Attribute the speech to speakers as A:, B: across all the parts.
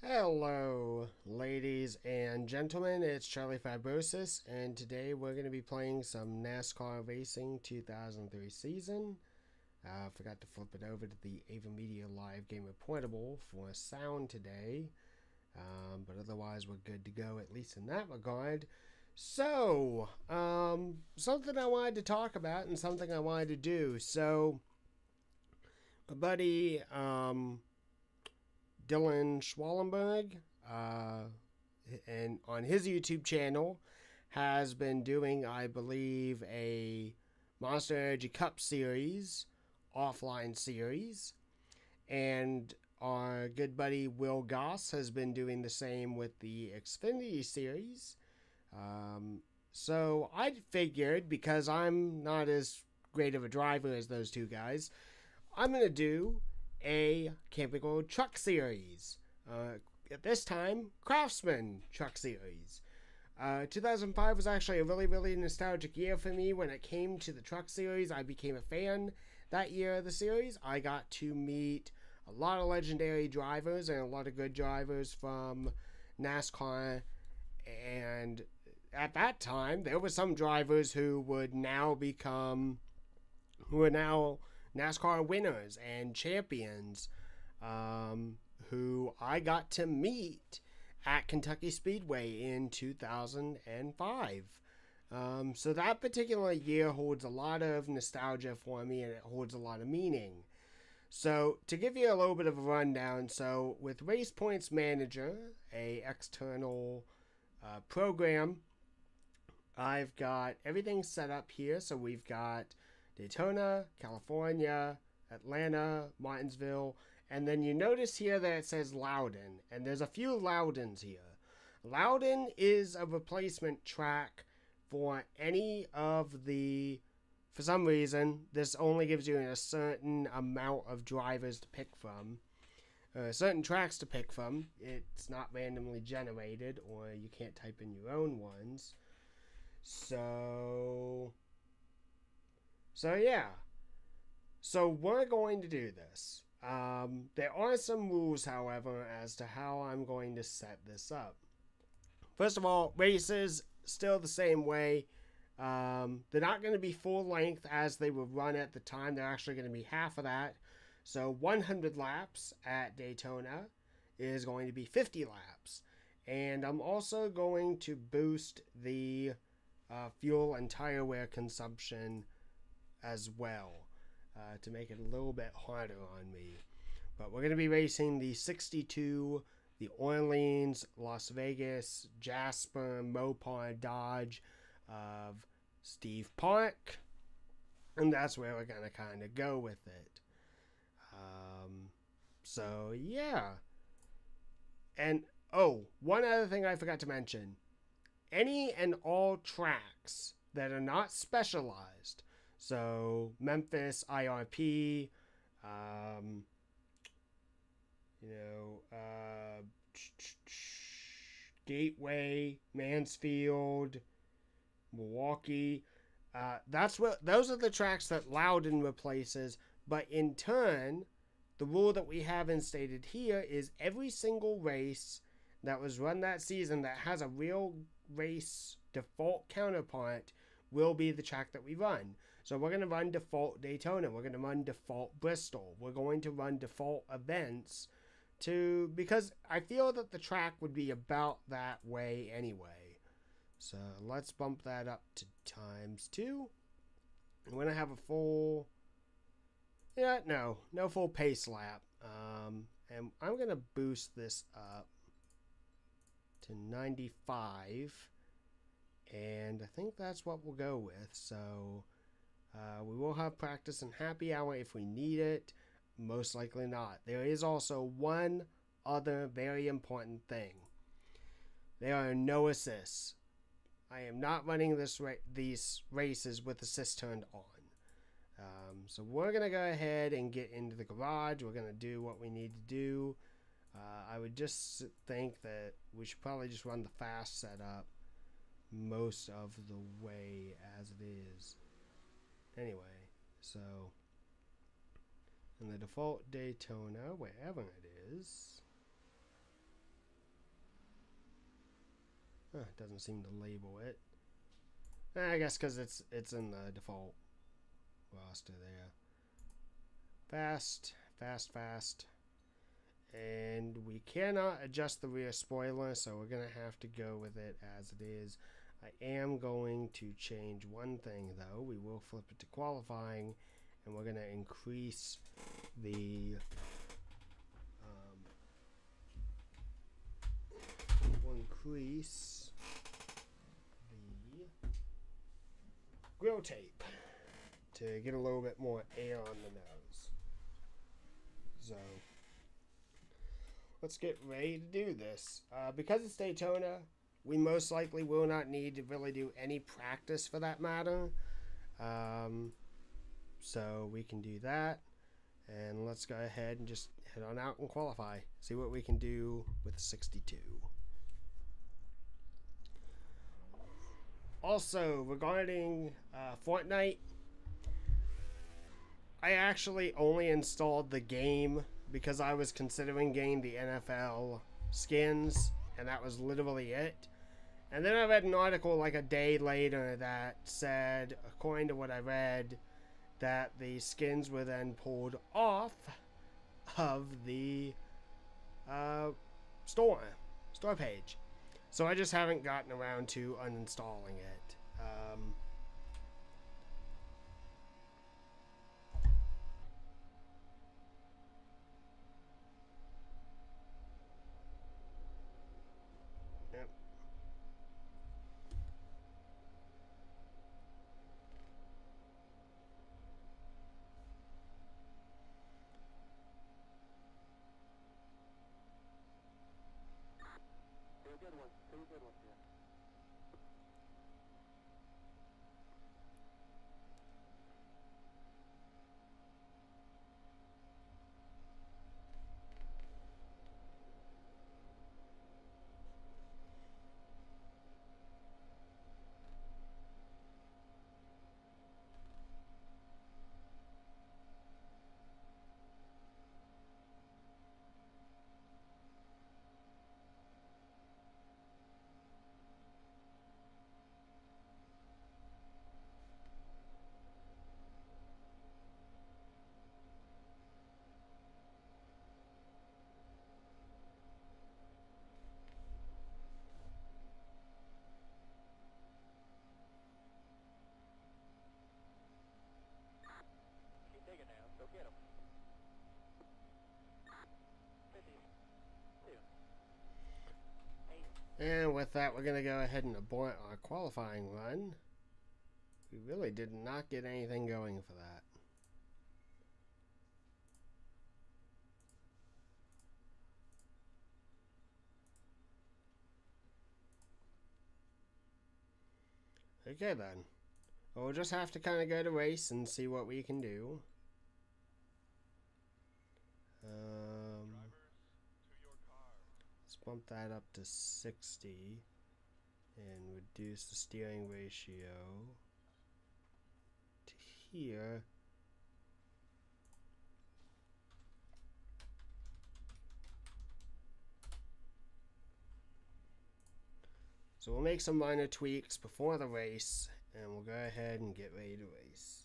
A: Hello, ladies and gentlemen, it's Charlie Fibrosis, and today we're going to be playing some NASCAR Racing 2003 season. I forgot to flip it over to the Ava Media Live Gamer Portable for sound today, but otherwise we're good to go, at least in that regard. So, something I wanted to talk about and something I wanted to do. So, my buddy, Dylan Schwallenberg, and on his YouTube channel, has been doing, I believe, a Monster Energy Cup series, offline series, and our good buddy Will Goss has been doing the same with the Xfinity series. So I figured, because I'm not as great of a driver as those two guys, I'm going to do a Camping World Truck Series. At this time, Craftsman Truck Series. 2005 was actually a really nostalgic year for me when it came to the Truck Series. I became a fan that year of the series. I got to meet a lot of legendary drivers and a lot of good drivers from NASCAR. And at that time, there were some drivers who are now NASCAR winners and champions, who I got to meet at Kentucky Speedway in 2005. So that particular year holds a lot of nostalgia for me, and it holds a lot of meaning. So to give you a little bit of a rundown, so with Race Points Manager, a external program, I've got everything set up here. So we've got Daytona, California, Atlanta, Martinsville, and then you notice here that it says Loudon, and there's a few Loudons here. Loudon is a replacement track for any of the, for some reason, this only gives you a certain amount of drivers to pick from, certain tracks to pick from. It's not randomly generated, or you can't type in your own ones. So yeah. So we're going to do this. There are some rules, however, as to how I'm going to set this up. First of all, races still the same way. They're not going to be full length as they were run at the time. They're actually going to be half of that. So 100 laps at Daytona is going to be 50 laps. And I'm also going to boost the fuel and tire wear consumption as well, to make it a little bit harder on me. But we're going to be racing the 62, the Orleans, Las Vegas, Jasper, Mopar, Dodge of Steve Park, and that's where we're going to kind of go with it. So yeah. And oh, one other thing I forgot to mention: any and all tracks that are not specialized, so Memphis, IRP, Gateway, Mansfield, Milwaukee, those are the tracks that Loudon replaces. But in turn, the rule that we have instated here is every single race that was run that season that has a real race default counterpart will be the track that we run. So we're going to run default Daytona. We're going to run default Bristol. We're going to run default events because I feel that the track would be about that way anyway. So let's bump that up to ×2. I'm going to have a full, no full pace lap. And I'm going to boost this up to 95. And I think that's what we'll go with. So we will have practice and happy hour if we need it. Most likely not. There is also one other very important thing. There are no assists. I am not running these races with assists turned on. So we're going to go ahead and get into the garage. We're going to do what we need to do. I would just think that we should probably just run the fast setup most of the way as it is. Anyway, so in the default Daytona, wherever it is, It doesn't seem to label it. I guess because it's in the default roster there. Fast, fast, fast. And we cannot adjust the rear spoiler, so we're going to have to go with it as it is. I am going to change one thing, though. We will flip it to qualifying, and we're going to increase the grill tape to get a little bit more air on the nose. So let's get ready to do this. Because it's Daytona, we most likely will not need to really do any practice for that matter. So we can do that. And let's go ahead and just head on out and qualify. See what we can do with 62. Also, regarding Fortnite, I actually only installed the game because I was considering getting the NFL skins, and that was literally it. And then I read an article like a day later that said, according to what I read, that the skins were then pulled off of the store page. So I just haven't gotten around to uninstalling it. Yep.
B: Pretty good one, yeah. Go get him. 52.
A: And with that, we're going to go ahead and abort our qualifying run. We really did not get anything going for that. Okay then. Well, we'll just have to kind of go to race and see what we can do. Let's bump that up to 60 and reduce the steering ratio to here. So we'll make some minor tweaks before the race, and we'll go ahead and get ready to race.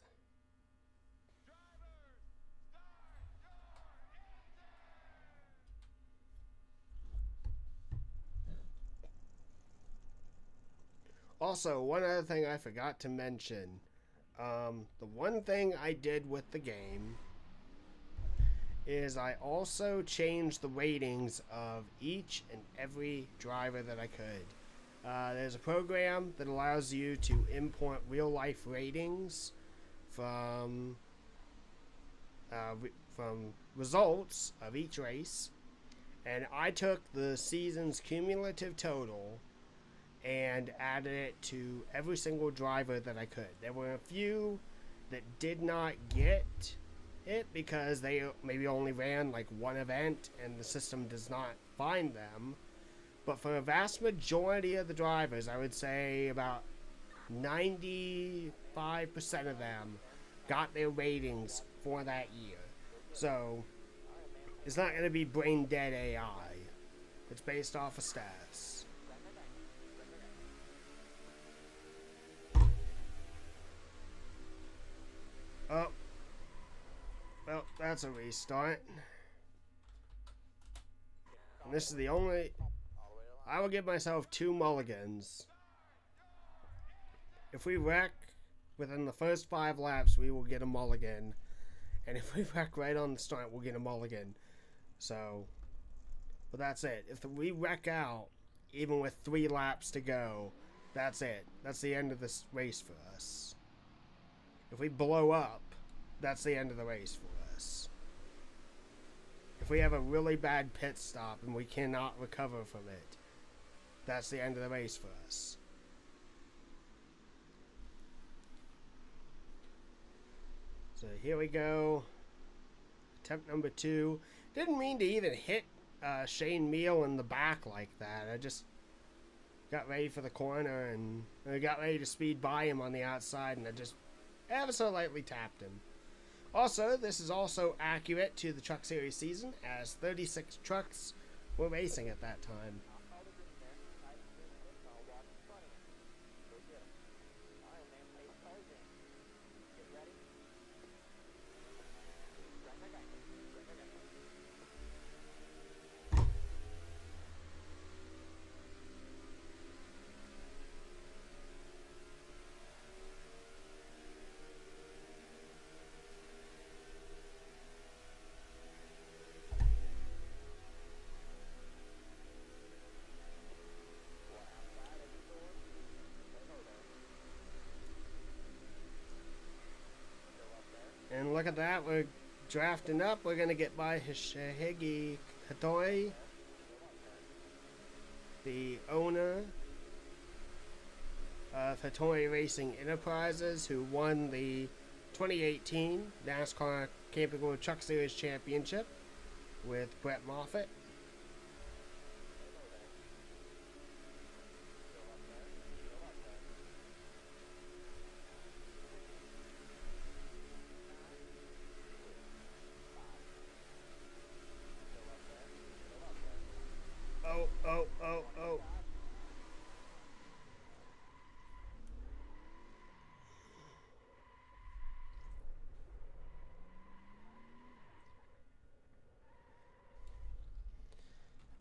A: Also, one other thing I forgot to mention, the one thing I did with the game is I also changed the ratings of each and every driver that I could. There's a program that allows you to import real-life ratings from results of each race, and I took the season's cumulative total and added it to every single driver that I could. There were a few that did not get it because they maybe only ran like one event and the system does not find them. But for a vast majority of the drivers, I would say about 95% of them got their ratings for that year. So it's not going to be brain dead AI. It's based off of stats. That's a restart. And this is the only... I will give myself 2 mulligans. If we wreck within the first 5 laps, we will get a mulligan. And if we wreck right on the start, we'll get a mulligan. So, but that's it. If we wreck out, even with 3 laps to go, that's it. That's the end of this race for us. If we blow up, that's the end of the race for us. If we have a really bad pit stop and we cannot recover from it, that's the end of the race for us. So here we go. Attempt number 2. Didn't mean to even hit Shane Meal in the back like that. I just got ready for the corner and I got ready to speed by him on the outside, and I just ever so lightly tapped him. Also, this is also accurate to the Truck Series season, as 36 trucks were racing at that time. And look at that, we're drafting up. We're going to get by Hishihegi Hattori, the owner of Hattori Racing Enterprises, who won the 2018 NASCAR Camping World Truck Series Championship with Brett Moffitt. Oh.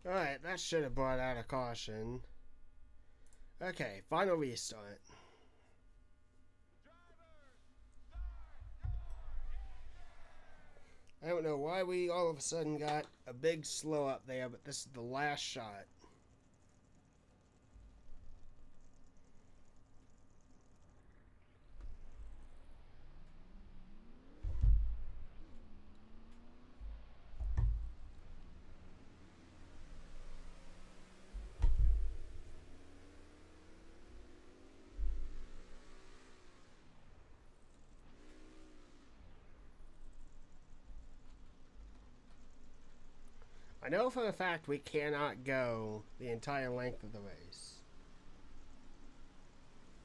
A: Alright, that should have brought out a caution. Okay, final restart. I don't know why we all of a sudden got a big slow up there, but this is the last shot. I know for a fact we cannot go the entire length of the race.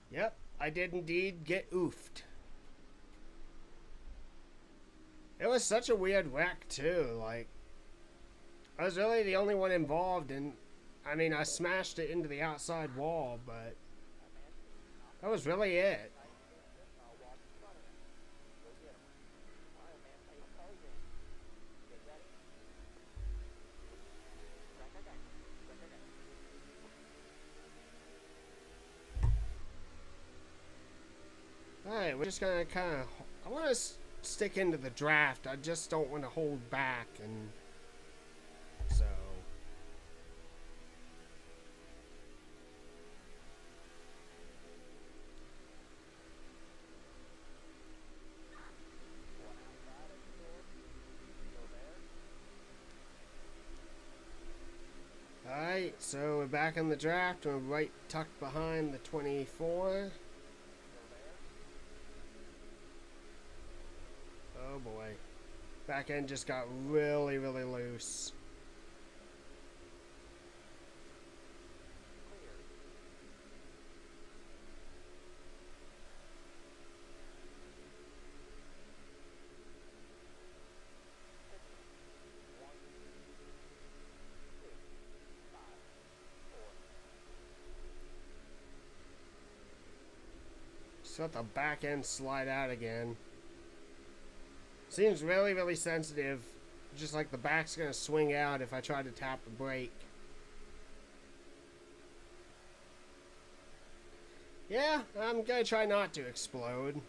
A: Yep, I did indeed get oofed. It was such a weird wreck too, like, I was really the only one involved, and I mean, I smashed it into the outside wall, but that was really it. Alright, we're just gonna kind of... I want to stick into the draft. I just don't want to hold back, and... So... Alright, so we're back in the draft. We're right tucked behind the 24. Oh boy. Back end just got really, really loose. Just let the back end slide out again. Seems really, really sensitive. Just like the back's gonna swing out if I try to tap the brake. Yeah, I'm gonna try not to explode.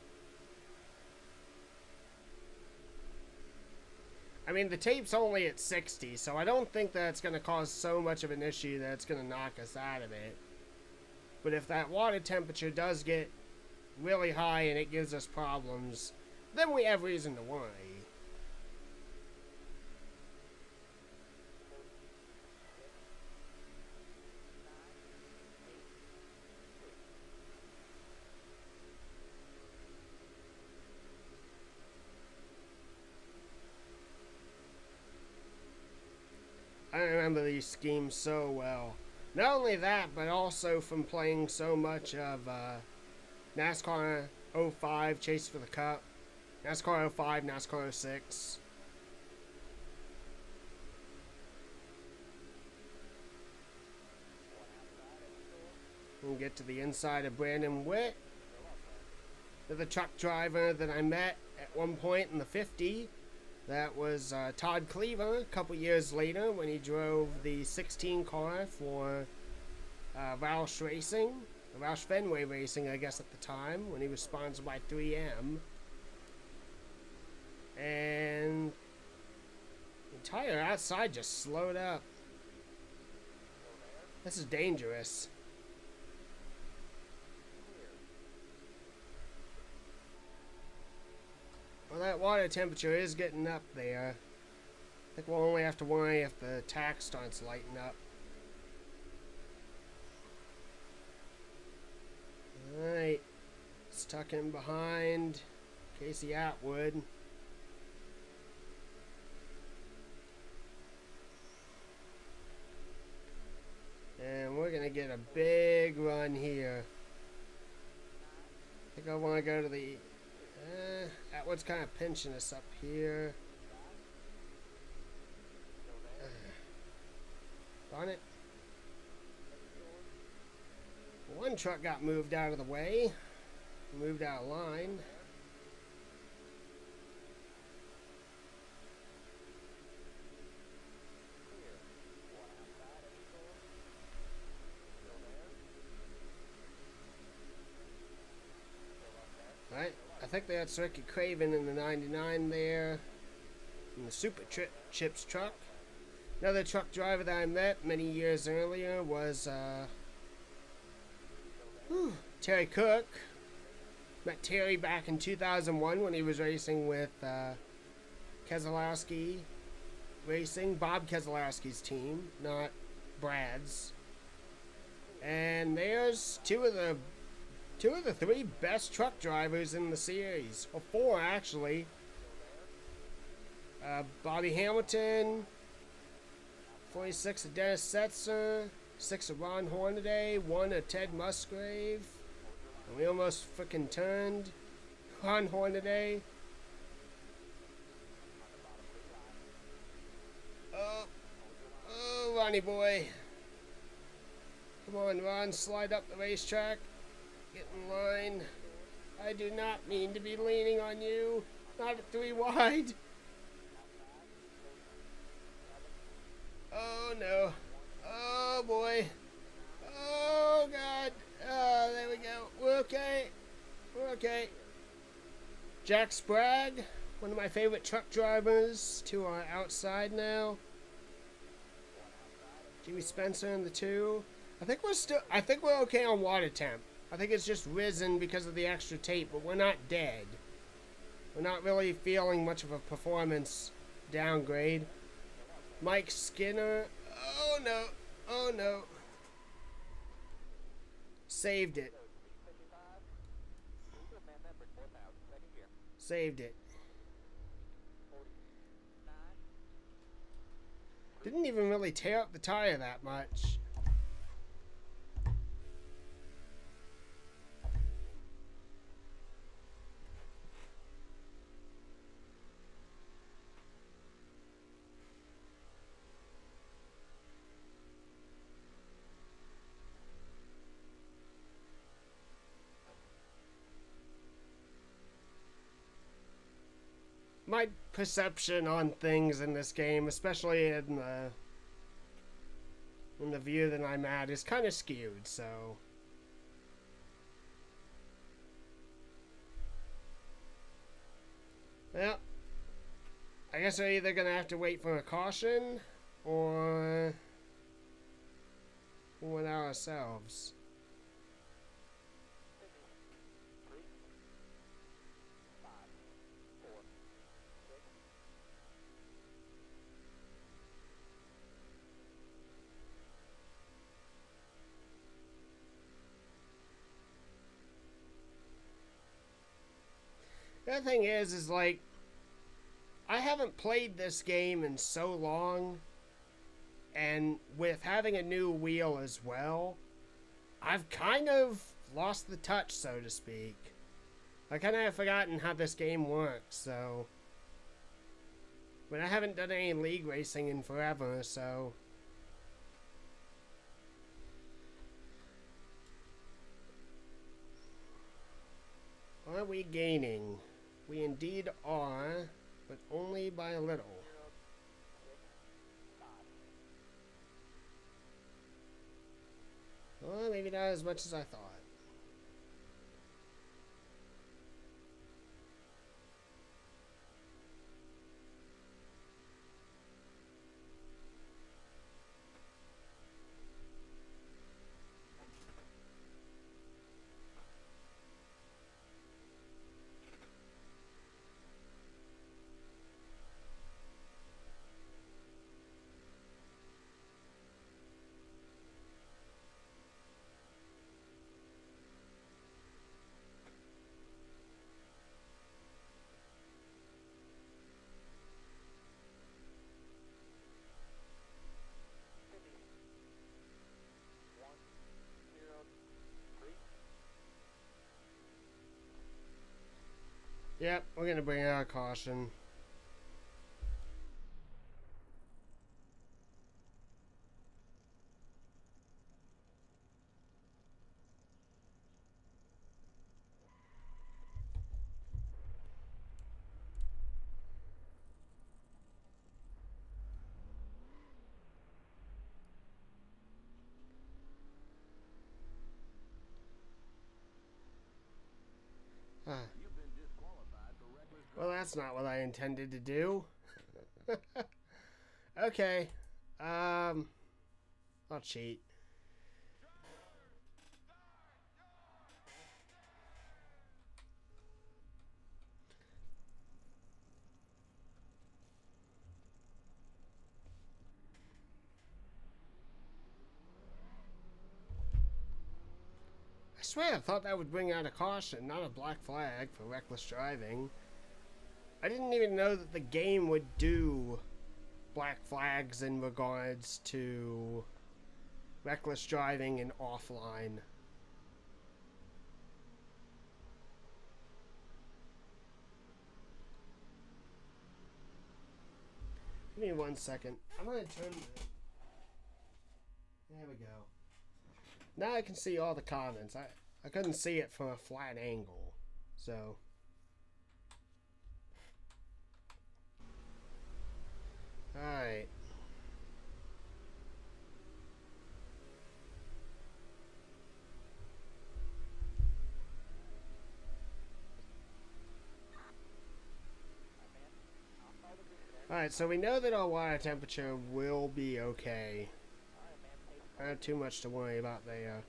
A: I mean, the tape's only at 60, so I don't think that's gonna cause so much of an issue that it's gonna knock us out of it. But if that water temperature does get really high and it gives us problems, then we have reason to worry. I remember these schemes so well. Not only that, but also from playing so much of NASCAR 05, Chase for the Cup, NASCAR 05, NASCAR 06. We'll get to the inside of Brandon Whitt, the truck driver that I met at one point in the 50. That was Todd Cleaver a couple years later when he drove the 16 car for Roush Racing, Roush Fenway Racing, I guess at the time, when he was sponsored by 3M. And the entire outside just slowed up. This is dangerous. Well, that water temperature is getting up there. I think we'll only have to worry if the tach starts lighting up. Alright. Stuck in behind Casey Atwood. And we're going to get a big run here. I think I want to go to the... Atwood's kind of pinching us up here. Darn it. One truck got moved out of the way. Moved out of line. Alright. I think they had Circuit Craven in the 99 there. In the Super Chips truck. Another truck driver that I met many years earlier was Terry Cook. Met Terry back in 2001 when he was racing with Keselowski Racing. Bob Keselowski's team, not Brad's. And there's two of the three best truck drivers in the series. Or four, actually. Bobby Hamilton, 46 of Dennis Setzer, 6 of Ron Hornaday, 1 of Ted Musgrave. And we almost freaking turned Ron Hornaday. Oh, Ronnie boy. Come on, Ron, slide up the racetrack. Get in line. I do not mean to be leaning on you. Not at 3 wide. Oh no. Oh boy. Oh god. Oh, there we go. We're okay. We're okay. Jack Sprague, one of my favorite truck drivers, to our outside now. Jimmy Spencer in the 2. I think we're okay on water temp. I think it's just risen because of the extra tape, but we're not dead. We're not really feeling much of a performance downgrade. Mike Skinner. Oh no. Oh no. Saved it. Saved it. Didn't even really tear up the tire that much. my perception on things in this game, especially in the view that I'm at, is kind of skewed, so... Well, I guess we're either gonna have to wait for a caution, or... win ourselves. The other thing is like, I haven't played this game in so long, and with having a new wheel as well, I've kind of lost the touch, so to speak. I kind of have forgotten how this game works, so... But I haven't done any league racing in forever, so... Are we gaining? We indeed are, but only by a little. Well, maybe not as much as I thought. Yep, we're gonna bring out a caution. Well, that's not what I intended to do. Okay. I'll cheat. I swear I thought that would bring out a caution, not a black flag for reckless driving. I didn't even know that the game would do black flags in regards to reckless driving and offline. Give me 1 second. I'm gonna turn the... There we go. Now I can see all the comments. I couldn't see it from a flat angle, so... Alright. Alright, so we know that our water temperature will be okay. I don't have too much to worry about there.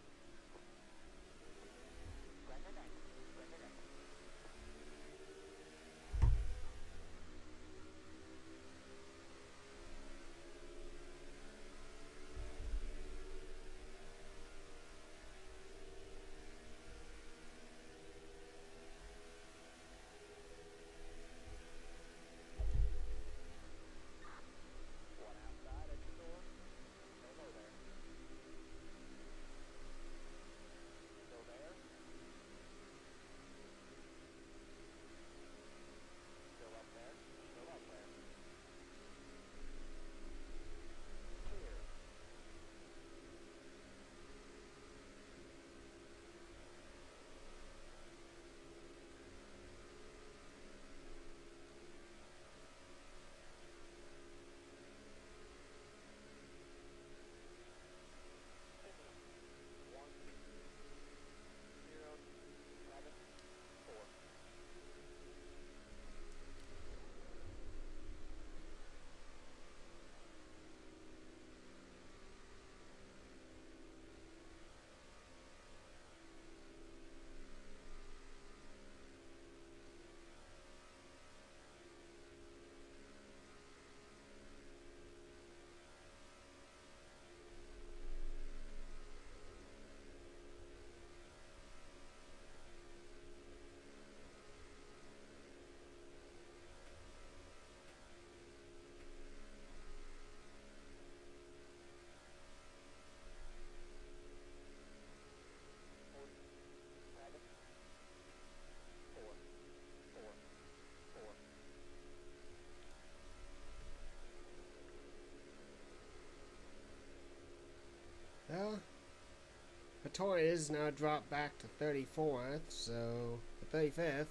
A: Daytona is now dropped back to 34th, so 35th.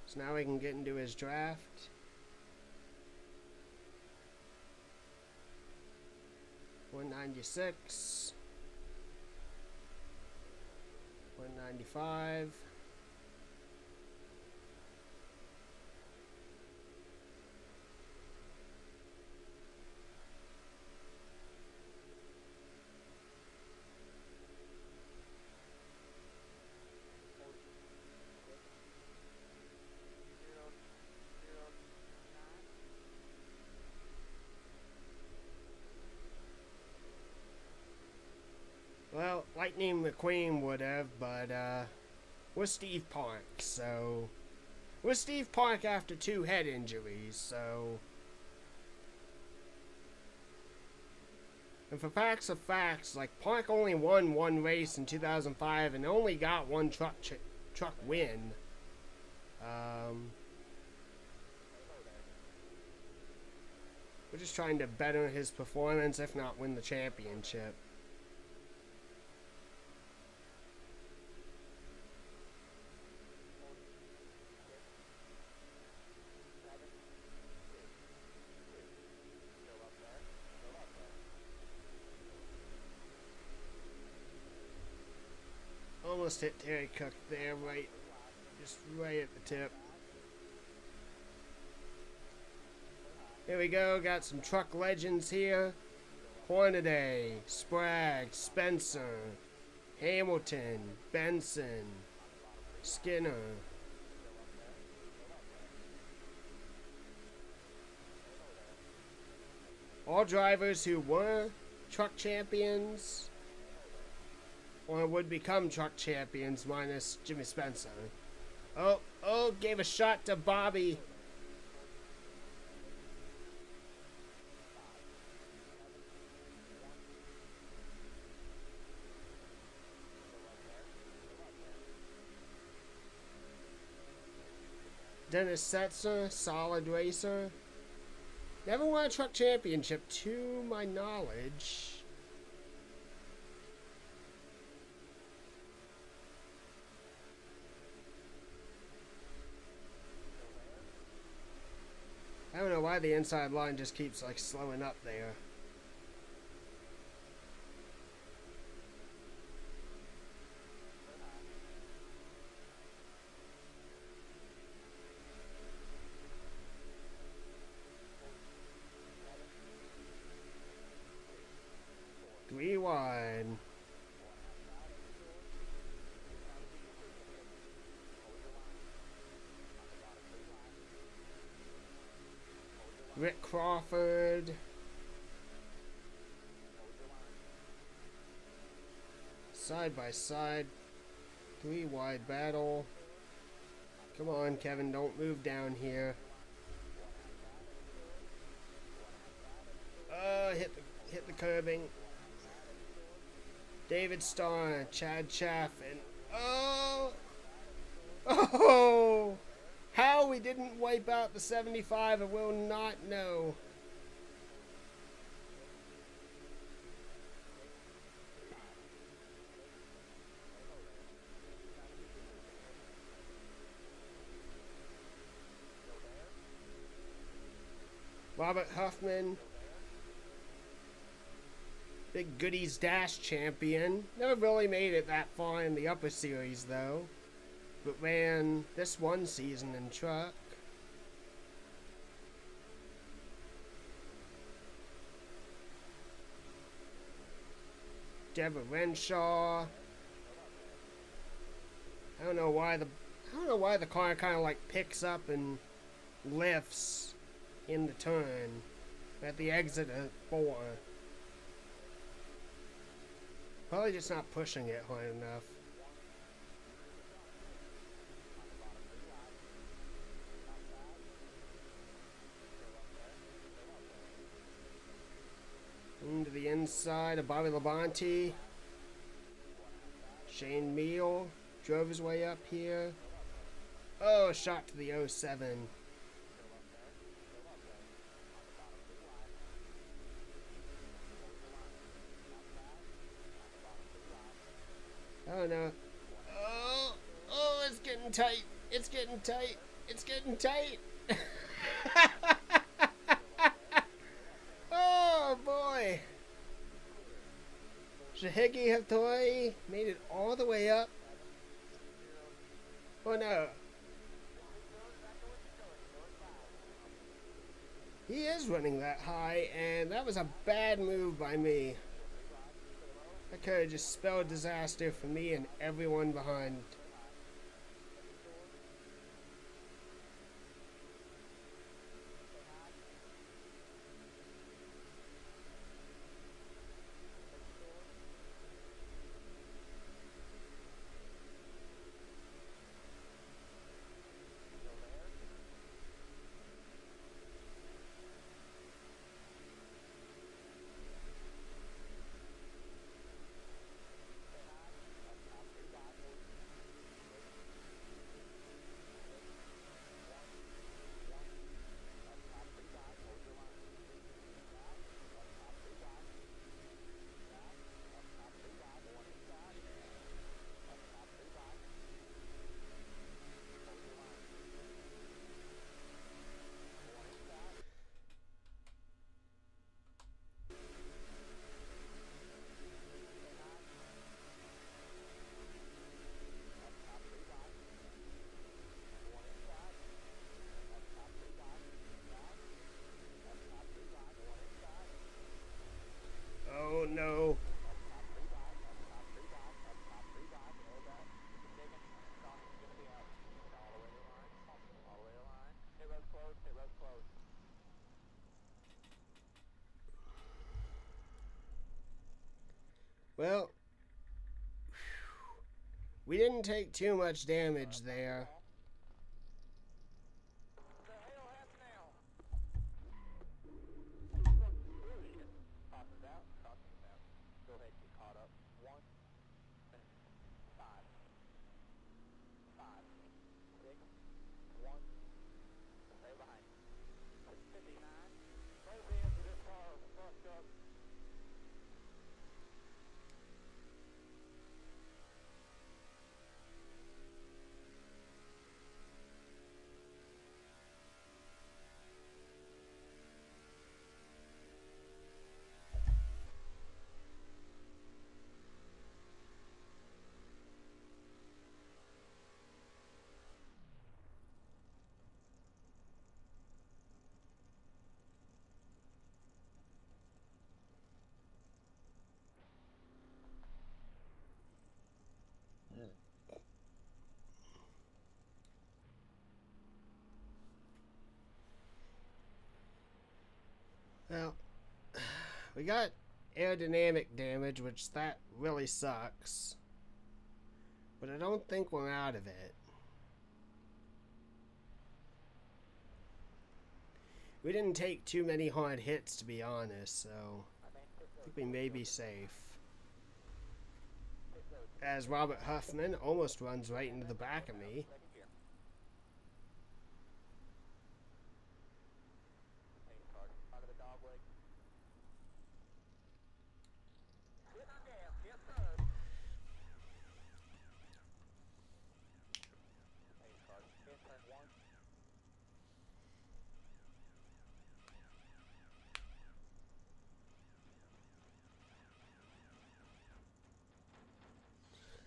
A: So now we can get into his draft. $196, $195. Well, Lightning McQueen would have, but with Steve Park, so with Steve Park after 2 head injuries, so. And for facts of facts, like Park only won 1 race in 2005 and only got 1 truck win. We're just trying to better his performance, if not win the championship. Almost hit Terry Cook there, just right at the tip. Here we go, got some truck legends here. Hornaday, Sprague, Spencer, Hamilton, Benson, Skinner. All drivers who were truck champions or would become truck champions, minus Jimmy Spencer. Oh, gave a shot to Bobby. Dennis Setzer, solid racer. Never won a truck championship, to my knowledge. I don't know why the inside line just keeps like slowing up there. Three wide. Rick Crawford. Side by side. 3 wide battle. Come on, Kevin, don't move down here. Hit the curbing. David Starr, Chad Chaffin. Oh! How we didn't wipe out the 75, I will not know. Robert Huffman. Big Goodies Dash champion. Never really made it that far in the upper series, though. But ran this one season in truck. Deborah Renshaw. I don't know why the car kind of like picks up and lifts in the turn at the exit of 4. Probably just not pushing it hard enough. Into the inside of Bobby Labonte. Shane Meal drove his way up here. Oh, a shot to the 07. Oh no. Oh, oh, it's getting tight. It's getting tight. It's getting tight. Oh boy. Shahegi Hattori made it all the way up. Oh no. He is running that high, and that was a bad move by me. That could have just spelled disaster for me and everyone behind. Oh no. Well, we didn't take too much damage there. Well, we got aerodynamic damage, which that really sucks. But I don't think we're out of it. We didn't take too many hard hits, to be honest, so I think we may be safe. As Robert Huffman almost runs right into the back of me.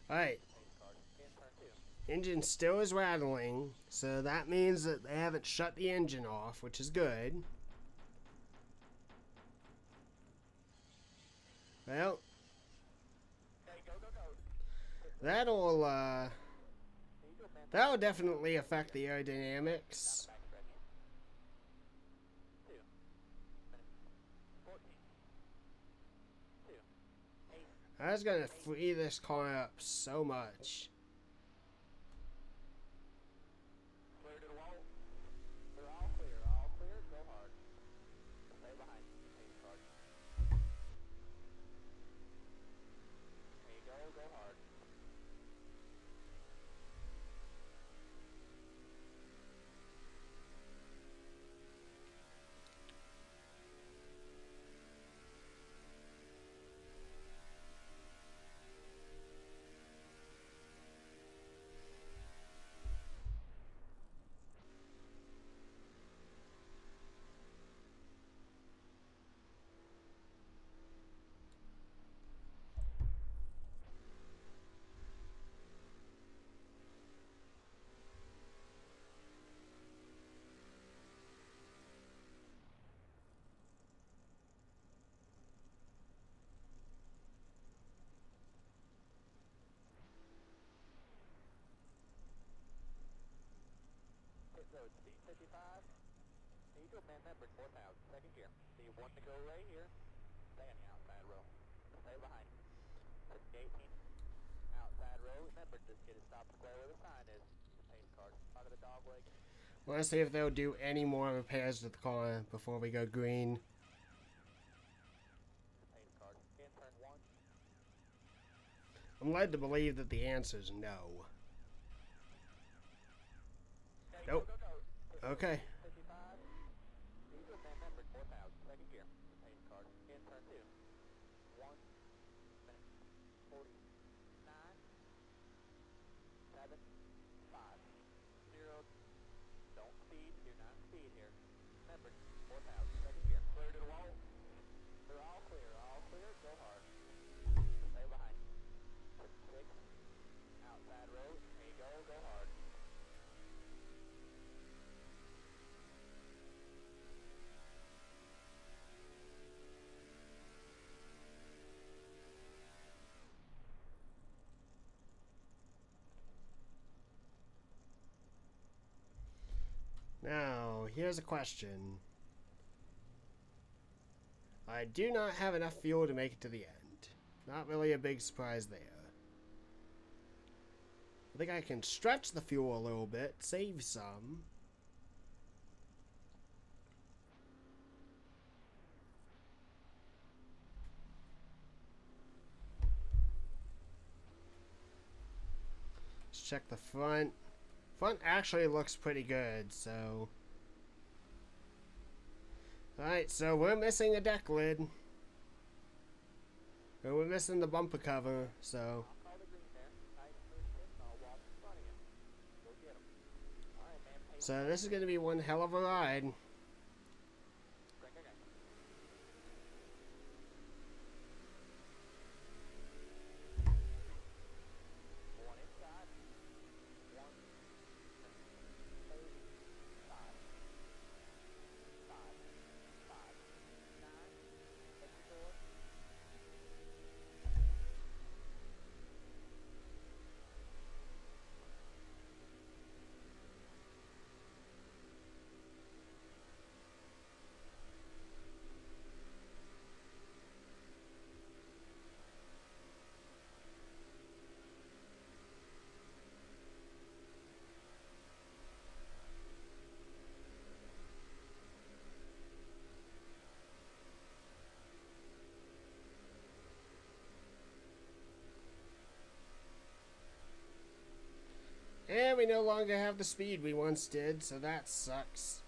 A: Alright. Engine still is rattling, so that means that they haven't shut the engine off, which is good. Well, that'll definitely affect the aerodynamics. That's gonna free this car up so much.
B: good, man. Remember, 4,000. Second gear. So you want to go right here. Stay on the outside row. Stay behind. Put the 18 outside row. Remember, just get a stop square where the sign is. Pace card. Look at the dog leg.
A: Want to see if they'll do any more repairs to the car before we go green.
B: Pace card. In turn 1.
A: I'm led to believe that the answer is no.
B: Okay,
A: Nope.
B: go.
A: Okay.
B: 55. You good, man. Remember, 4,000. Second gear. Pace card. In turn 2. 1 minute. 49. 7. 5. 0. Don't speed. Do not speed here. Remember, 4,000. Second gear. Clear to the wall. They're all clear. All clear. Go hard. Stay behind. Put 6. Outside row. There you go. Go hard.
A: Now, here's a question. I do not have enough fuel to make it to the end. Not really a big surprise there. I think I can stretch the fuel a little bit, save some. Let's check the front. Front actually looks pretty good, so... Alright, so we're missing a deck lid. Or we're missing the bumper cover, so...
B: I'll call the green there. Nice first hit, and I'll walk in front of you. Go get him. Alright, man. Pace
A: So this is going to be one hell of a ride.
B: Go. One inside. 1. 35. 5. 5. 9. Exit door.
A: And we no longer have the speed we once did, so that sucks.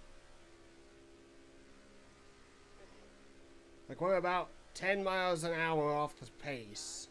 A: Like, we're about 10 miles an hour off the pace.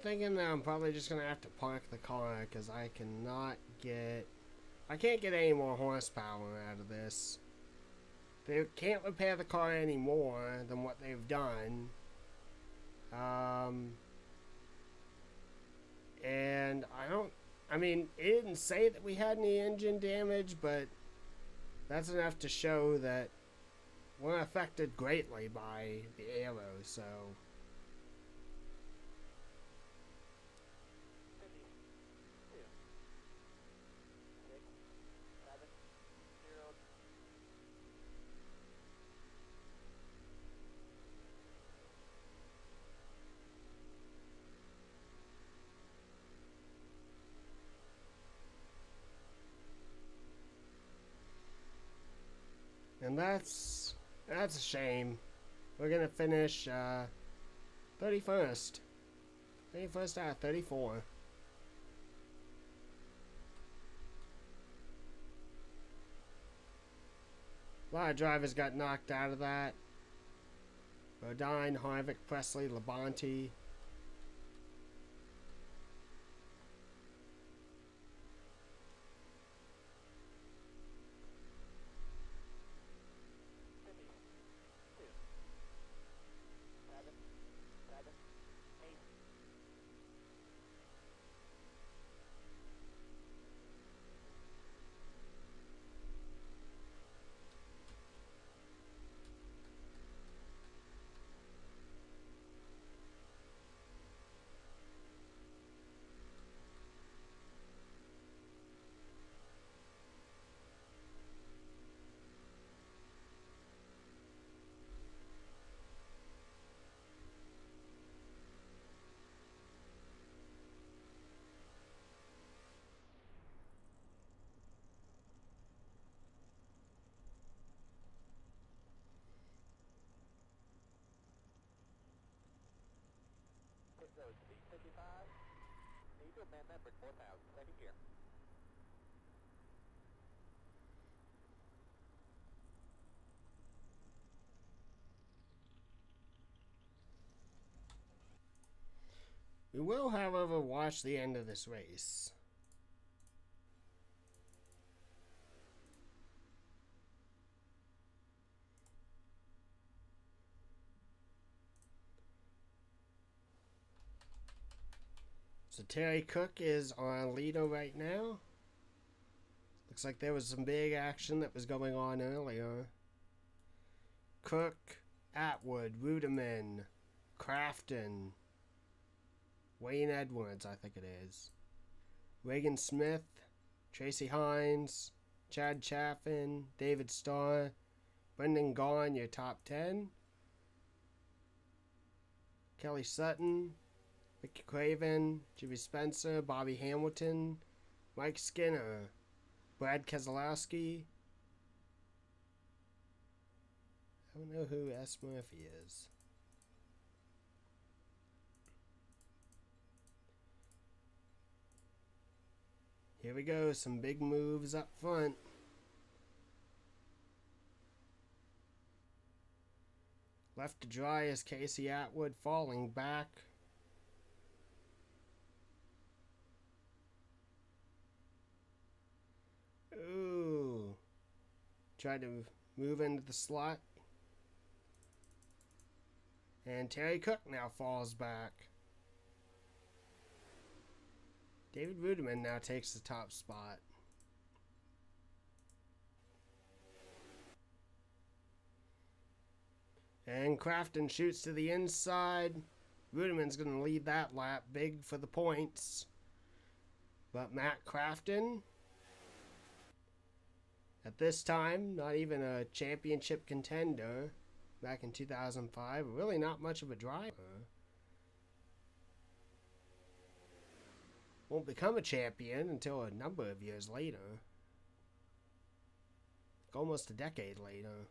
A: thinking that I'm probably just gonna have to park the car because I can't get any more horsepower out of this. They can't repair the car any more than what they've done. And I mean, it didn't say that we had any engine damage, but that's enough to show that we're affected greatly by the aero, so.
B: 52, 6, 7, 0.
A: And that's a shame. We're gonna finish 31st. 31st out of 34. A lot of drivers got knocked out of that. Bodine, Harvick, Presley, Labonte. Pit road speed 55. Need to amend member 4000, second gear. We will, however, watch the end of this race. So Terry Cook is on Lido right now. Looks like there was some big action that was going on earlier. Cook, Atwood, Ruderman, Crafton, Wayne Edwards, I think it is. Reagan Smith, Tracy Hines, Chad Chaffin, David Starr, Brendan Gaughan, your top 10. Kelly Sutton, Ricky Craven, Jimmy Spencer, Bobby Hamilton, Mike Skinner, Brad Keselowski. I don't know who S. Murphy is. Here we go, some big moves up front. Left to dry is Casey Atwood falling back. Ooh. Tried to move into the slot. And Terry Cook now falls back. David Ruderman now takes the top spot. And Crafton shoots to the inside. Ruderman's going to lead that lap big for the points. But Matt Crafton, at this time, not even a championship contender back in 2005. Really not much of a driver. Won't become a champion until a number of years later. Almost a decade later.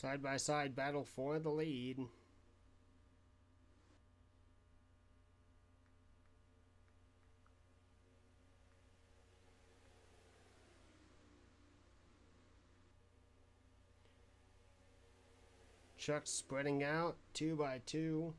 A: Side-by-side battle for the lead. Trucks spreading out 2 by 2.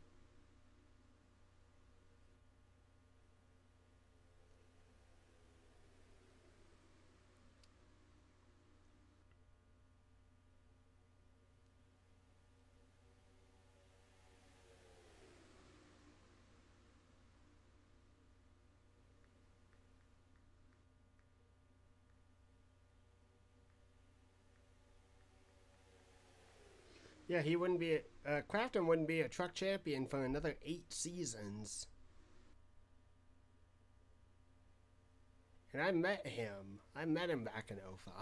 A: Yeah, he wouldn't be. Crafton wouldn't be a truck champion for another 8 seasons. And I met him. I met him back in 05.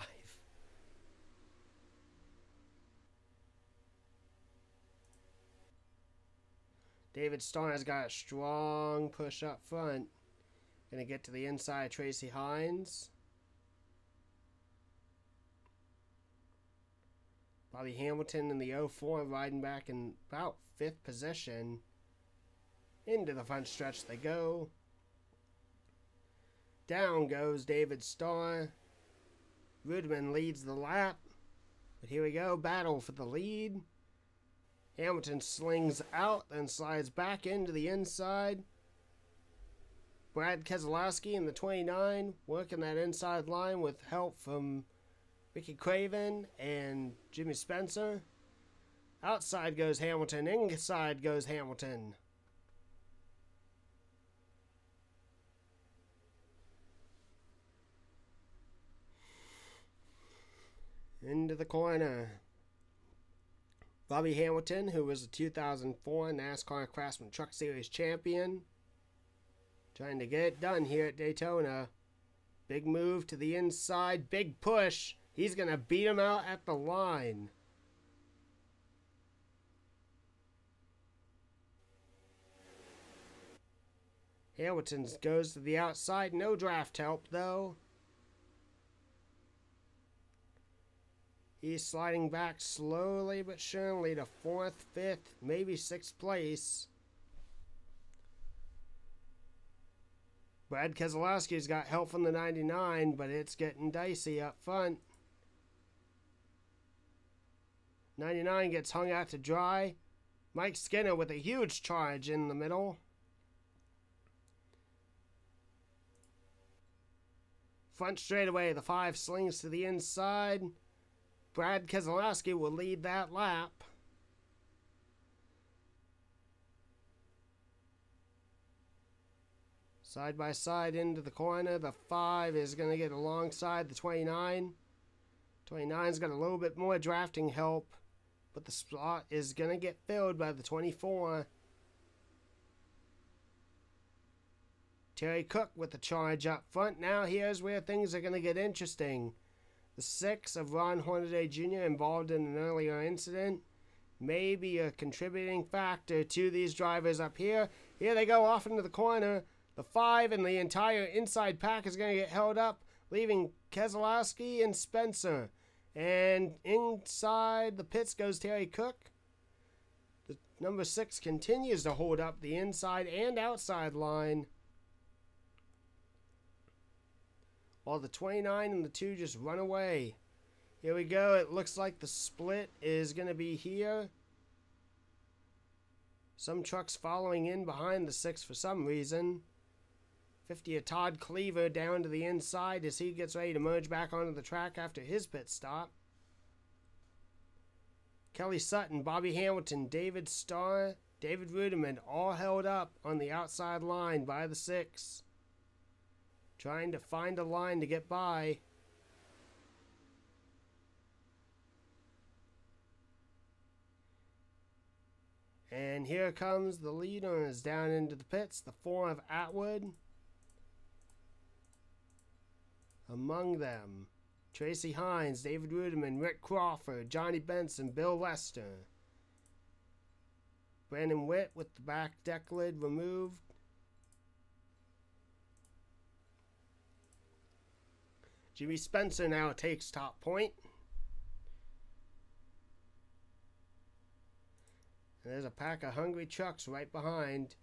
A: David Starr's got a strong push up front. Gonna get to the inside, Tracy Hines. Bobby Hamilton in the 04 riding back in about 5th position. Into the front stretch they go. Down goes David Starr. Rudman leads the lap. But here we go, battle for the lead. Hamilton slings out, then slides back into the inside. Brad Keselowski in the 29, working that inside line with help from Ricky Craven and Jimmy Spencer. Outside goes Hamilton, inside goes Hamilton. Into the corner. Bobby Hamilton, who was a 2004 NASCAR Craftsman Truck Series champion, trying to get it done here at Daytona. Big move to the inside, big push. He's going to beat him out at the line. Hamilton goes to the outside. No draft help, though. He's sliding back slowly but surely to 4th, 5th, maybe 6th place. Brad Keselowski's got help from the 99, but it's getting dicey up front. 99 gets hung out to dry. Mike Skinner with a huge charge in the middle. Front straightaway, the 5 slings to the inside. Brad Keselowski will lead that lap. Side by side into the corner. The 5 is going to get alongside the 29. 29's got a little bit more drafting help, but the spot is going to get filled by the 24. Terry Cook with the charge up front. Now here's where things are going to get interesting. The 6 of Ron Hornaday Jr. involved in an earlier incident may be a contributing factor to these drivers up here. Here they go off into the corner. The 5 and the entire inside pack is going to get held up, leaving Keselowski and Spencer. And inside the pits goes Terry Cook. The number 6 continues to hold up the inside and outside line, while the 29 and the 2 just run away. Here we go. It looks like the split is going to be here. Some trucks following in behind the 6 for some reason. 50 of Todd Cleaver down to the inside as he gets ready to merge back onto the track after his pit stop. Kelly Sutton, Bobby Hamilton, David Starr, David Rudiman all held up on the outside line by the 6. Trying to find a line to get by. And here comes the leaders down into the pits. The 4 of Atwood. Among them, Tracy Hines, David Rudiman, Rick Crawford, Johnny Benson, Bill Lester. Brandon Whitt with the back deck lid removed. Jimmy Spencer now takes top point. And there's a pack of hungry trucks right behind.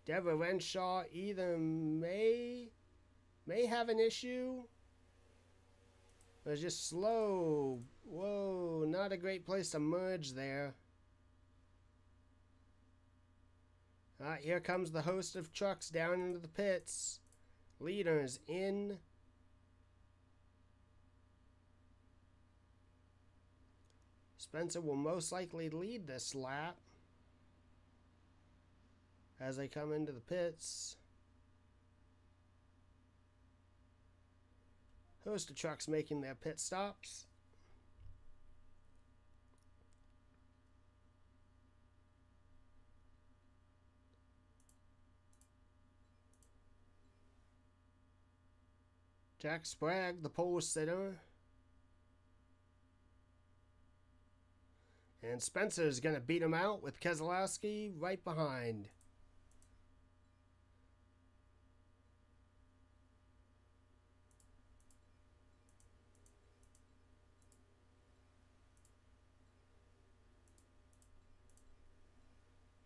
A: Deborah Renshaw either may have an issue, but it's just slow. Whoa, not a great place to merge there. Here comes the host of trucks down into the pits. Leaders in. Spencer will most likely lead this lap as they come into the pits. Host of trucks making their pit stops. Jack Sprague, the pole sitter. And Spencer's going to beat him out with Keselowski right behind.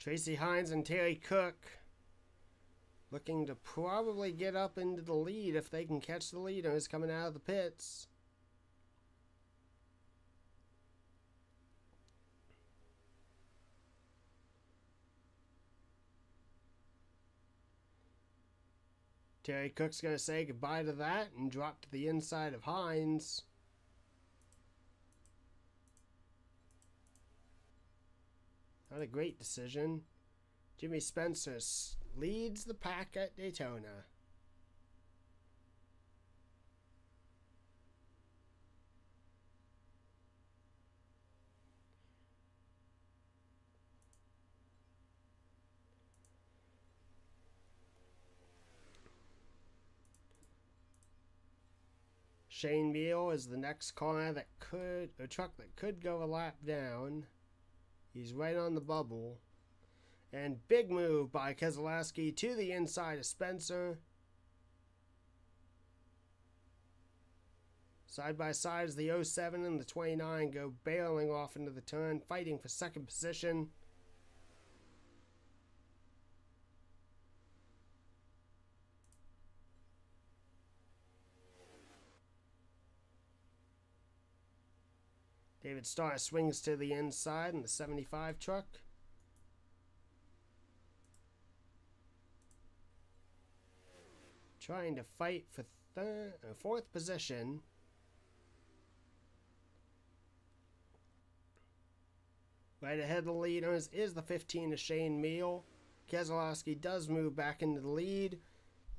A: Tracy Hines and Terry Cook looking to probably get up into the lead if they can catch the leaders coming out of the pits. Terry Cook's going to say goodbye to that and drop to the inside of Hines. Not a great decision. Jimmy Spencer leads the pack at Daytona. Shane Meal is the next car that truck that could go a lap down. He's right on the bubble. And big move by Keselowski to the inside of Spencer. Side by side as the 07 and the 29 go barreling off into the turn, fighting for second position. David Starr swings to the inside in the 75 truck. Trying to fight for fourth position. Right ahead of the leaders is the 15 of Shane Meal. Keselowski does move back into the lead.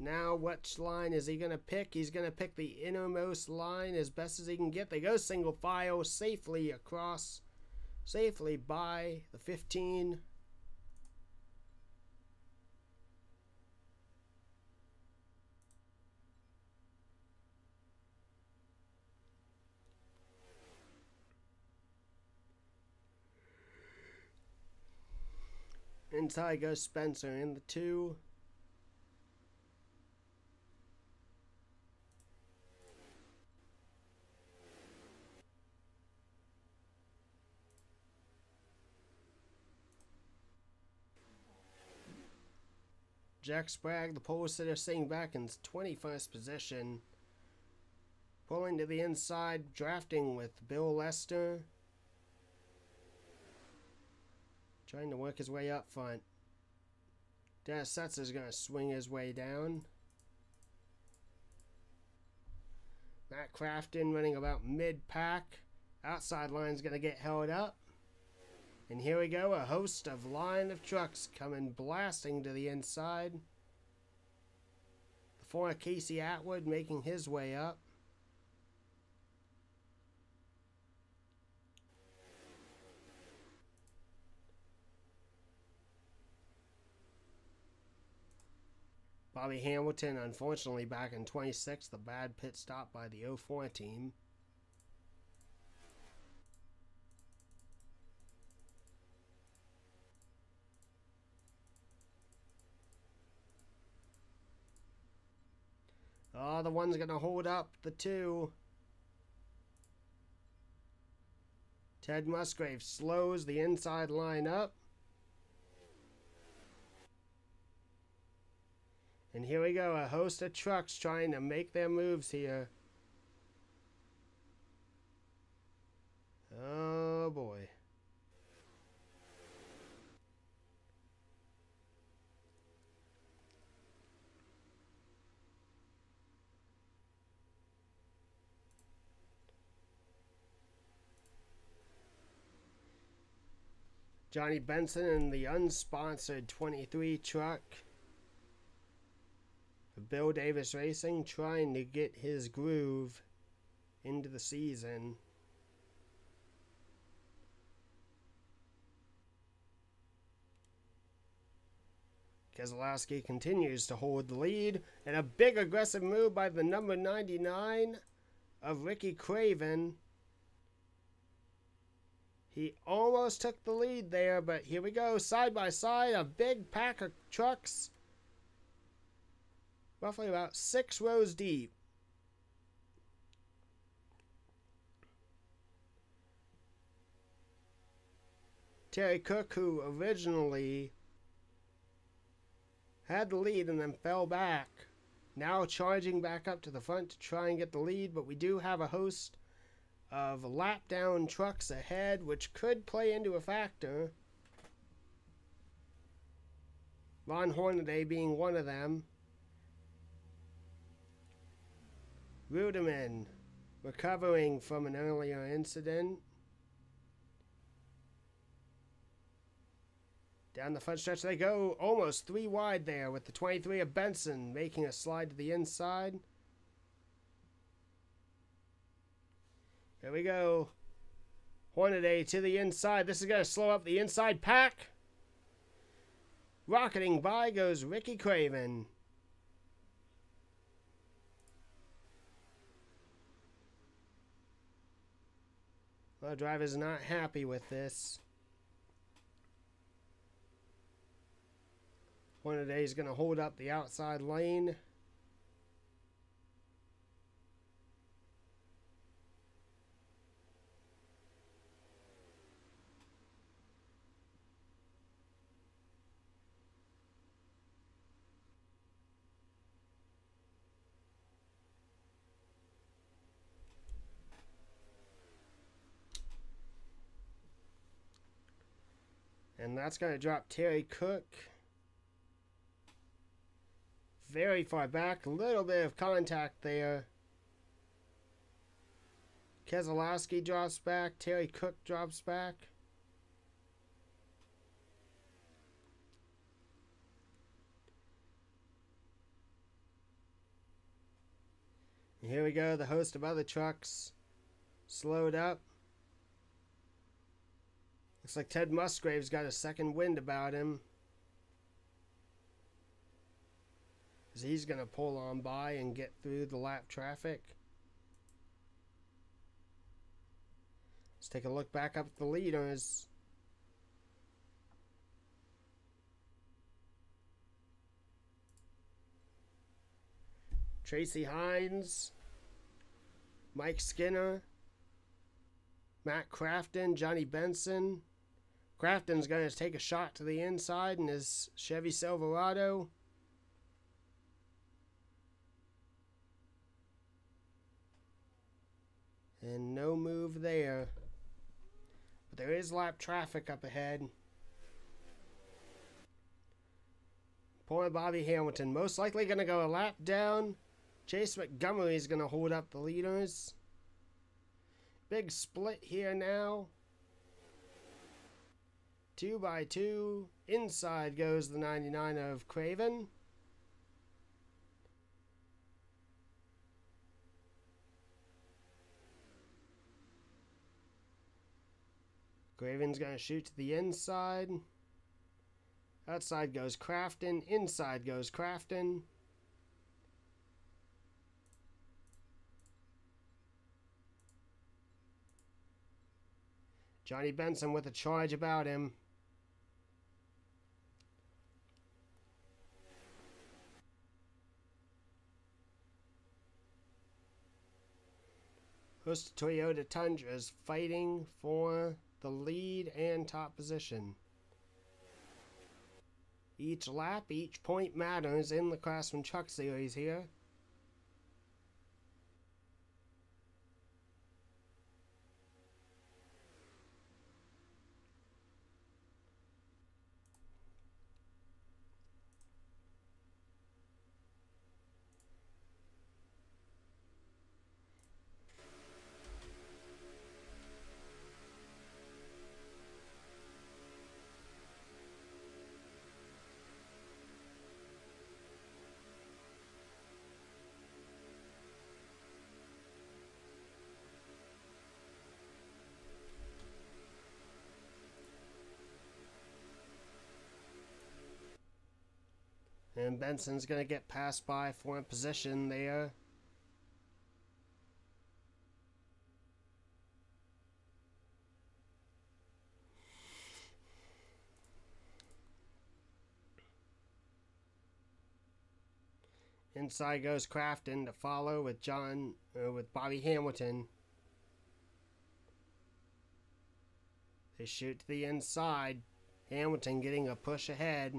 A: Now, which line is he going to pick? He's going to pick the innermost line as best as he can get. They go single file safely across, safely by the 15. Inside goes Spencer in the 2. Jack Sprague, the pole sitter, sitting back in 21st position. Pulling to the inside, drafting with Bill Lester. Trying to work his way up front. Dennis Setzer's going to swing his way down. Matt Crafton running about mid-pack. Outside line's going to get held up. And here we go, a host of line of trucks coming blasting to the inside. The 4 Casey Atwood making his way up. Bobby Hamilton, unfortunately, back in 26th, a bad pit stop by the 04 team. Oh, the one's going to hold up the 2. Ted Musgrave slows the inside line up. And here we go, a host of trucks trying to make their moves here. Oh boy. Johnny Benson in the unsponsored 23 truck. Bill Davis Racing trying to get his groove into the season. Keselowski continues to hold the lead, and a big aggressive move by the number 99 of Ricky Craven. He almost took the lead there, but here we go, side by side, a big pack of trucks, roughly about 6 rows deep. Terry Cook, who originally had the lead and then fell back, now charging back up to the front to try and get the lead, but we do have a host of lap down trucks ahead, which could play into a factor. Ron Hornaday being one of them. Ruderman recovering from an earlier incident. Down the front stretch they go, almost 3 wide there with the 23 of Benson making a slide to the inside. Here we go. Hornaday to the inside. This is going to slow up the inside pack. Rocketing by goes Ricky Craven. Well, the driver's not happy with this. Hornaday is going to hold up the outside lane. And that's going to drop Terry Cook very far back. A little bit of contact there. Keselowski drops back. Terry Cook drops back. And here we go. The host of other trucks slowed up. Looks like Ted Musgrave's got a second wind about him. Because he's going to pull on by and get through the lap traffic. Let's take a look back up at the leaders. Tracy Hines, Mike Skinner, Matt Crafton, Johnny Benson. Crafton's going to take a shot to the inside in his Chevy Silverado. And no move there. But there is lap traffic up ahead. Poor Bobby Hamilton. Most likely going to go a lap down. Chase Montgomery is going to hold up the leaders. Big split here now. 2 by 2. Inside goes the 99 of Craven. Craven's going to shoot to the inside. Outside goes Crafton. Inside goes Crafton. Johnny Benson with a charge about him. Host Toyota Tundra is fighting for the lead and top position. Each lap, each point matters in the Craftsman Truck Series here. And Benson's going to get passed by for position there. Inside goes Crafton to follow with Bobby Hamilton. They shoot to the inside. Hamilton getting a push ahead.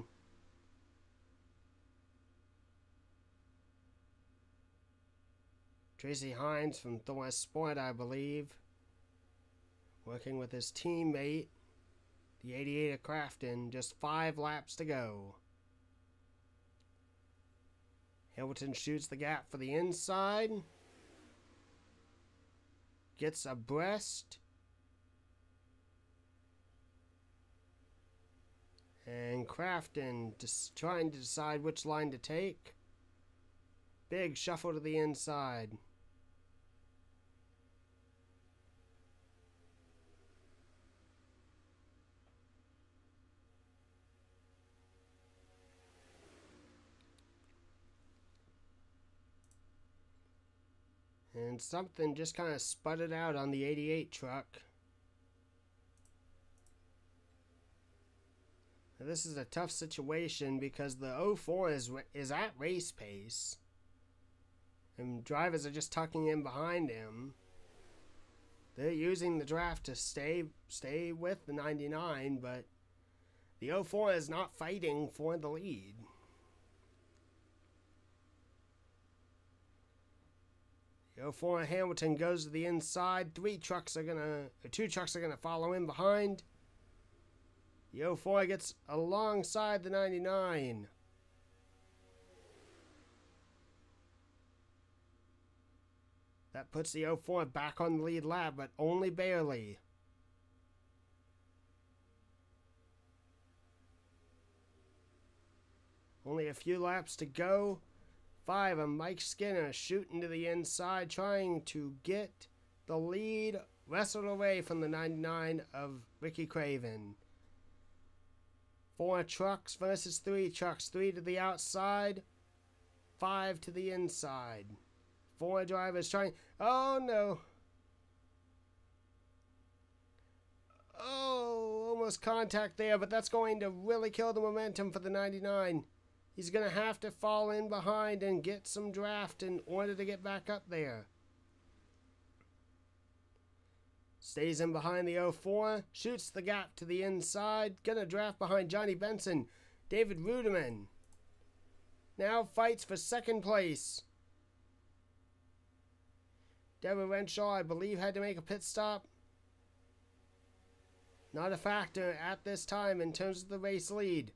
A: Tracy Hines from Thor's Sport, I believe, working with his teammate, the 88 of Crafton. Just 5 laps to go. Hamilton shoots the gap for the inside. Gets abreast. And Crafton just trying to decide which line to take. Big shuffle to the inside. And something just kind of sputtered out on the 88 truck. Now this is a tough situation because the 04 is at race pace. And drivers are just tucking in behind him. They're using the draft to stay with the 99, but the 04 is not fighting for the lead. The 04 Hamilton goes to the inside. 2 trucks are gonna follow in behind. The 04 gets alongside the 99. That puts the 04 back on the lead lap, but only barely. Only a few laps to go. 5 of Mike Skinner shooting to the inside, trying to get the lead wrestled away from the 99 of Ricky Craven. 4 trucks versus 3 trucks. 3 to the outside, 5 to the inside. 4 drivers trying. Oh no. Oh, almost contact there, but that's going to really kill the momentum for the 99. He's going to have to fall in behind and get some draft in order to get back up there. Stays in behind the 04. Shoots the gap to the inside. Gonna draft behind Johnny Benson. David Ruderman now fights for second place. Deborah Renshaw, I believe, had to make a pit stop. Not a factor at this time in terms of the race lead.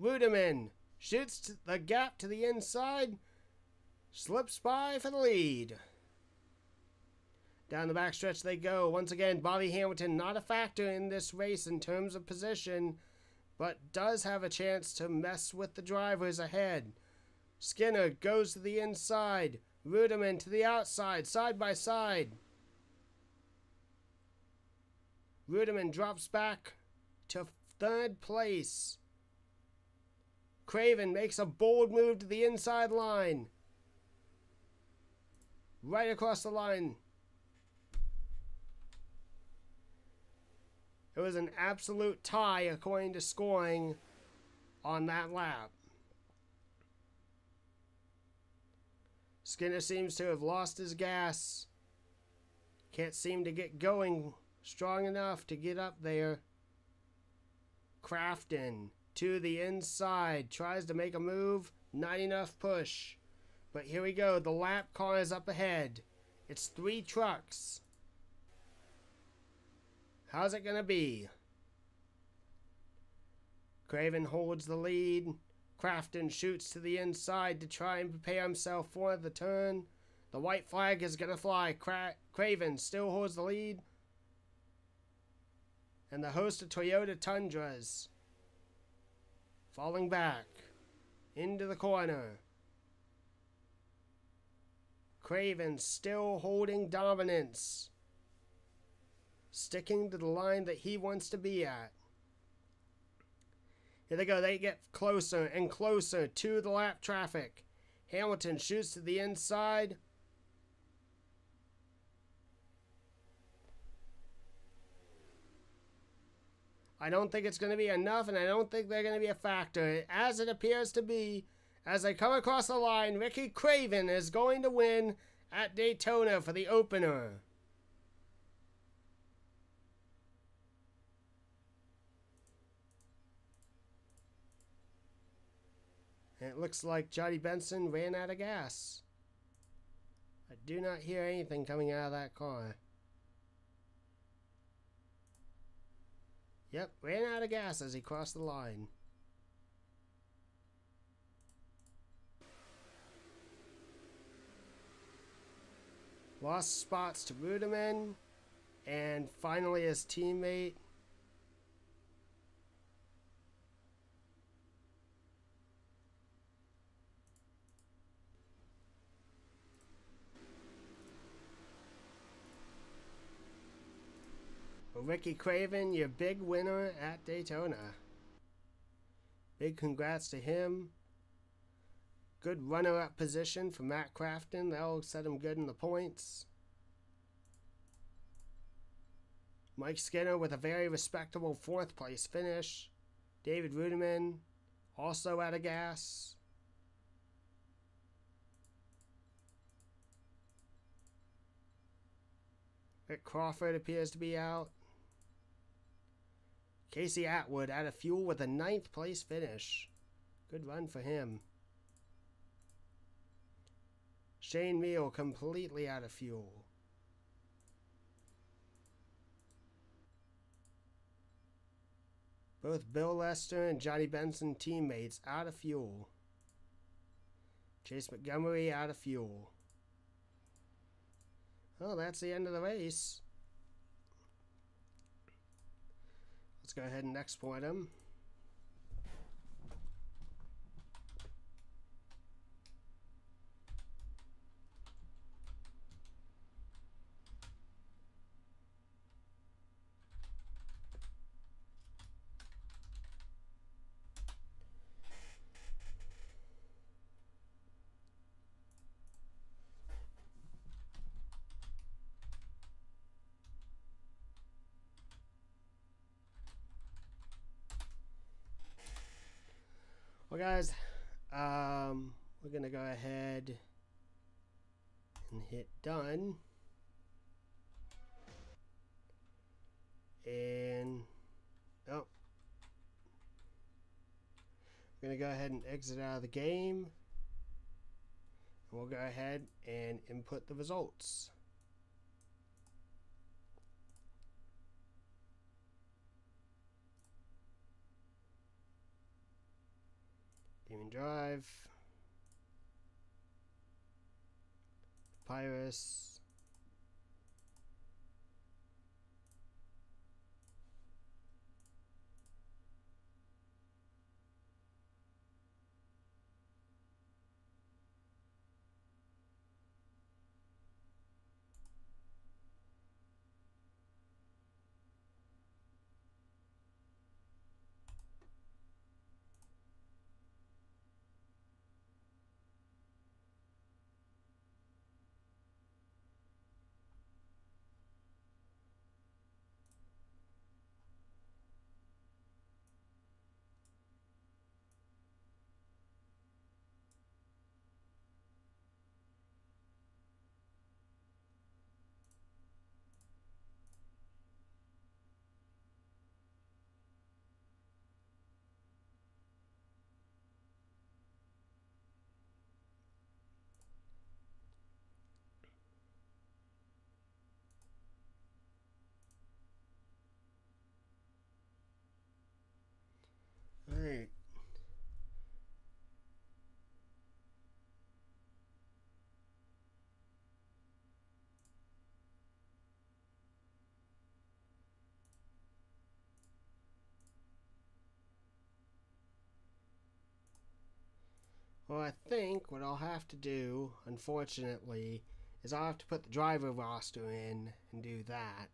A: Ruderman shoots the gap to the inside. Slips by for the lead. Down the backstretch they go. Once again, Bobby Hamilton not a factor in this race in terms of position, but does have a chance to mess with the drivers ahead. Skinner goes to the inside. Ruderman to the outside, side by side. Ruderman drops back to 3rd place. Craven makes a bold move to the inside line. Right across the line. It was an absolute tie according to scoring on that lap. Skinner seems to have lost his gas. Can't seem to get going strong enough to get up there. Crafton to the inside. Tries to make a move. Not enough push. But here we go. The lap car is up ahead. It's 3 trucks. How's it going to be? Craven holds the lead. Crafton shoots to the inside to try and prepare himself for the turn. The white flag is going to fly. Craven still holds the lead. And the host of Toyota Tundras falling back into the corner. Craven still holding dominance. Sticking to the line that he wants to be at. Here they go. They get closer and closer to the lap traffic. Hamilton shoots to the inside. I don't think it's going to be enough, and I don't think they're going to be a factor. As it appears to be, as they come across the line, Ricky Craven is going to win at Daytona for the opener. And it looks like Johnny Benson ran out of gas. I do not hear anything coming out of that car. Yep, ran out of gas as he crossed the line. Lost spots to Ruderman. And finally his teammate. Ricky Craven, your big winner at Daytona. Big congrats to him. Good runner-up position for Matt Crafton. That'll set him good in the points. Mike Skinner with a very respectable 4th place finish. David Ruderman also out of gas. Rick Crawford appears to be out. Casey Atwood out of fuel with a 9th place finish. Good run for him. Shane Meal completely out of fuel. Both Bill Lester and Johnny Benson teammates out of fuel. Chase Montgomery out of fuel. Oh, that's the end of the race. Let's go ahead and export them. Well, guys, we're going to go ahead and hit done. And, oh, we're going to go ahead and exit out of the game. And we'll go ahead and input the results. Demon Drive, Papyrus, So I think what I'll have to do, unfortunately, is I'll have to put the driver roster in and do that.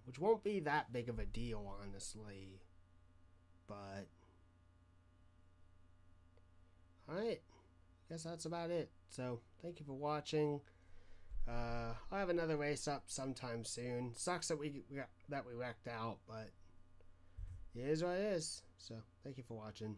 A: Which won't be that big of a deal, honestly. But, alright. Guess that's about it. So, thank you for watching. I'll have another race up sometime soon. Sucks that we wrecked out, but it is what it is. So, thank you for watching.